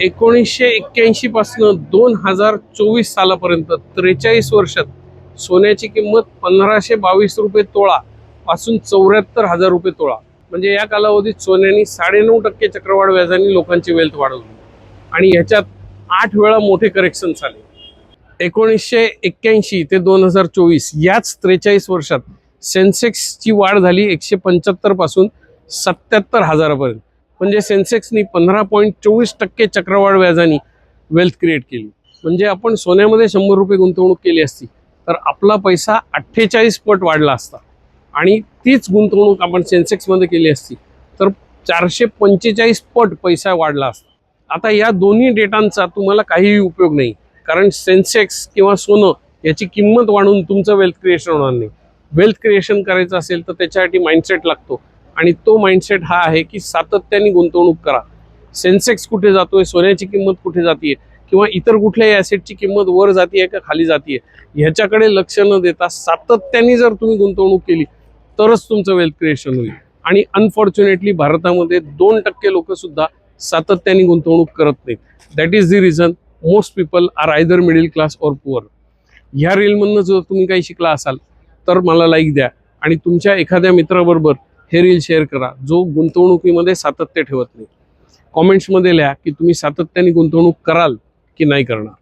1981 पासून 2024 सालापर्यंत 43 वर्षात सोन्याची किंमत 1522 रुपये तोळा पासून 74,000 रुपये तोळा, म्हणजे या कालावधीत सोन्याने 9.5% चक्रवाढ व्याजाने लोकांची वेल्थ वाढवली आणि ह्याच्यात 8 वेळा मोठे करेक्शन्स आले. 1981 ते 2024 याच 43 वर्षात सेन्सेक्सची वाढ झाली 175 पासून 77,000 पर्यंत, म्हणजे सेन्सेक्सनी 15.24% चक्रवाढ व्याजाने वेल्थ क्रिएट केली. म्हणजे आपण सोन्यामध्ये 100 रुपये गुंतवणूक केली असती तर आपला पैसा 48 पट वाढला असता आणि तीच गुंतवणूक आपण सेन्सेक्समध्ये केली असती तर 445 पट पैसा वाढला असता. आता या दोन्ही डेटांचा तुम्हाला काहीही उपयोग नाही, कारण सेन्सेक्स किंवा सोनं याची किंमत वाढून तुमचं वेल्थ क्रिएशन होणार नाही. वेल्थ क्रिएशन करायचं असेल तर त्याच्यासाठी माइंडसेट लागतो आणि तो माइंडसेट हा आहे की सातत्याने गुंतवणूक करा. सेन्सेक्स कुठे जातोय, सोन्याची किंमत कुठे जातीये किंवा इतर कुठल्याही ॲसेटची किंमत वर जातीये का खाली जातीये ह्याच्याकडे लक्ष न देता सातत्याने जर तुम्ही गुंतवणूक केली तरच तुमचं वेल्थ क्रिएशन होईल. आणि अनफॉर्च्युनेटली भारतामध्ये 2% लोक सुद्धा सातत्याने गुंतवणूक करत नाहीत. That is the reason most people are either middle class or poor. ह्या रीलमधनं जर तुम्ही काही शिकला असाल तर मला लाईक द्या आणि तुमच्या एखाद्या मित्राबरोबर हे रील शेअर करा जो गुंतवणुकीमध्ये सातत्य ठेवत नाही. कॉमेंट्समध्ये लिहा की तुम्ही सातत्याने गुंतवणूक कराल की नाही करणार.